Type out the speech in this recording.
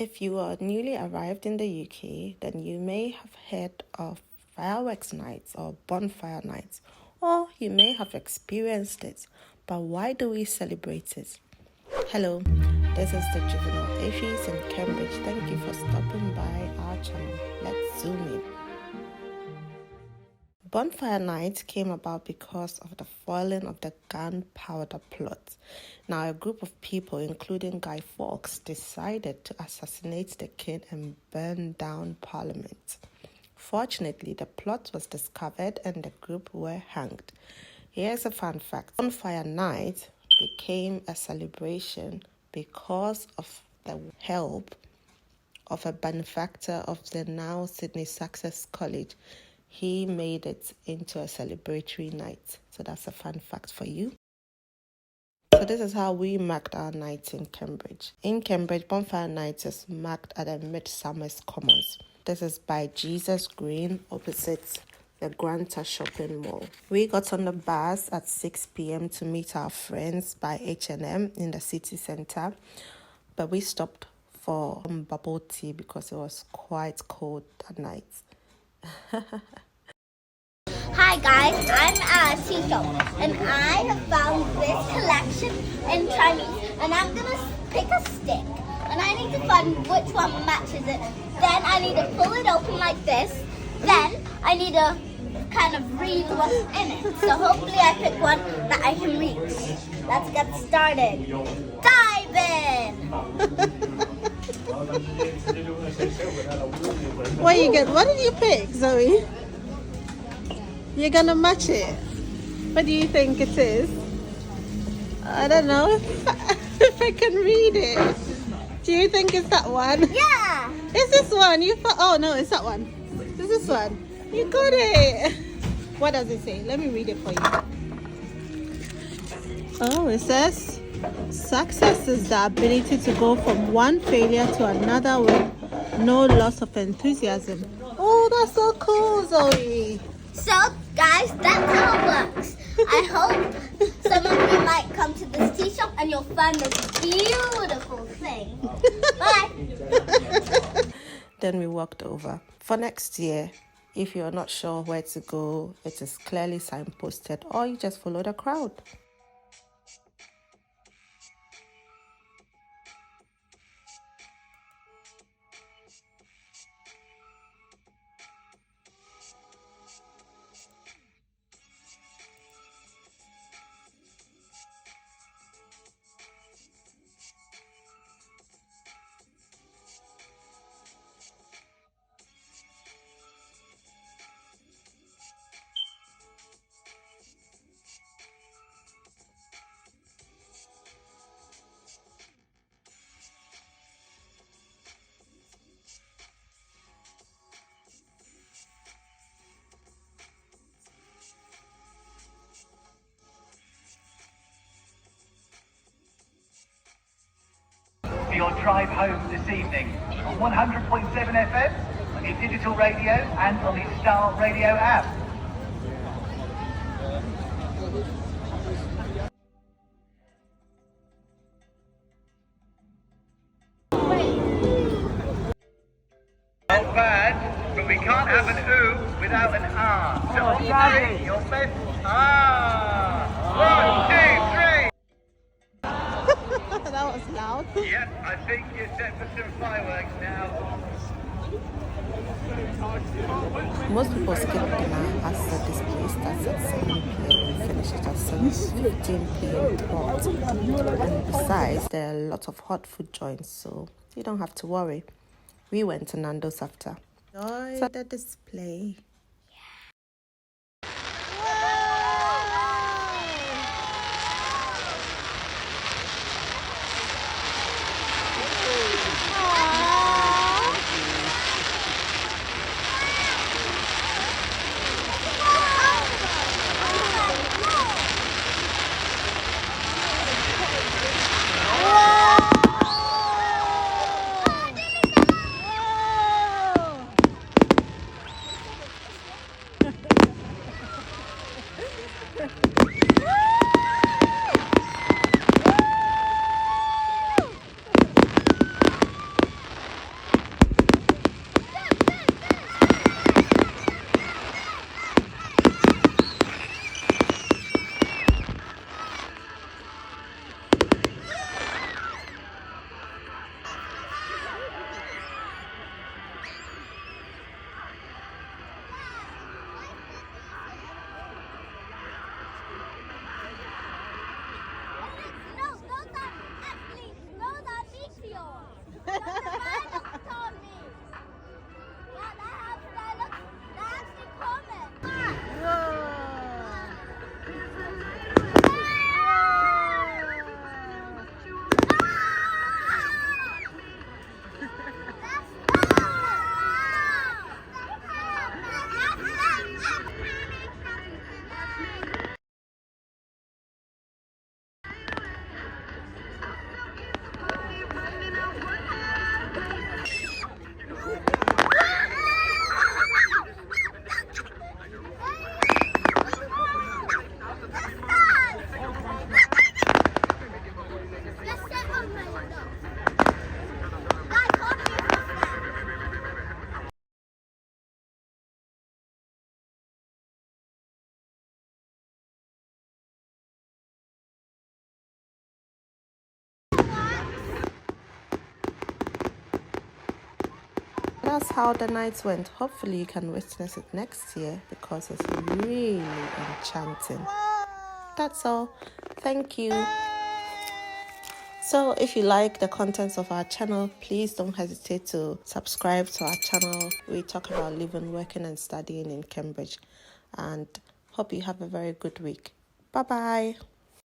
If you are newly arrived in the UK, then you may have heard of fireworks nights or bonfire nights, or you may have experienced it. But why do we celebrate it? Hello, this is the Juvenile Atheist in Cambridge. Thank you for stopping by our channel. Let's zoom in. Bonfire Night came about because of the foiling of the gunpowder plot. Now, a group of people, including Guy Fawkes, decided to assassinate the king and burn down Parliament. Fortunately, the plot was discovered and the group were hanged. Here's a fun fact. Bonfire Night became a celebration because of the help of a benefactor of the now Sydney Success College. He made it into a celebratory night. So that's a fun fact for you. So this is how we marked our nights in Cambridge. In Cambridge, Bonfire Night is marked at the Midsummer's Commons. This is by Jesus Green opposite the Granta Shopping Mall. We got on the bus at 6 p.m. to meet our friends by H&M in the city centre. But we stopped for bubble tea because it was quite cold at night. Hi guys, I'm Cecil and I have found this collection in Chinese and I'm going to pick a stick and I need to find which one matches it. Then I need to pull it open like this. Then I need to kind of read what's in it. So hopefully I pick one that I can reach. Let's get started. Dive in! What did you pick, Zoe? You're gonna match it. What do you think it is? I don't know if I can read it. Do you think it's that one? Yeah! Is this one? Oh no, it's that one. Is this one? You got it. What does it say? Let me read it for you. Oh, it says success is the ability to go from one failure to another with no loss of enthusiasm. Oh, that's so cool, Zoe. So, guys, that's how it works. I hope some of you might come to this tea shop and you'll find this beautiful thing. Bye. Then we walked over. For next year, if you're not sure where to go, it is clearly signposted, or you just follow the crowd. For your drive home this evening on 100.7 FM, on your digital radio and on the Star Radio app. Not bad, but we can't have an ooh without an ah. So on three, your best ah. 1, 2, 3. That was loud. Yep, I think you're set for some fireworks now. Most people skip dinner as the display starts at 7 p.m. and finishes at 7:15 p.m. And besides, there are a lot of hot food joints, so you don't have to worry. We went to Nando's after. Enjoy the display. that's how the nights went. Hopefully you can witness it next year because it's really enchanting. That's all. Thank you. So if you like the contents of our channel, please don't hesitate to subscribe to our channel. We talk about living, working and studying in Cambridge. And hope you have a very good week. Bye-bye.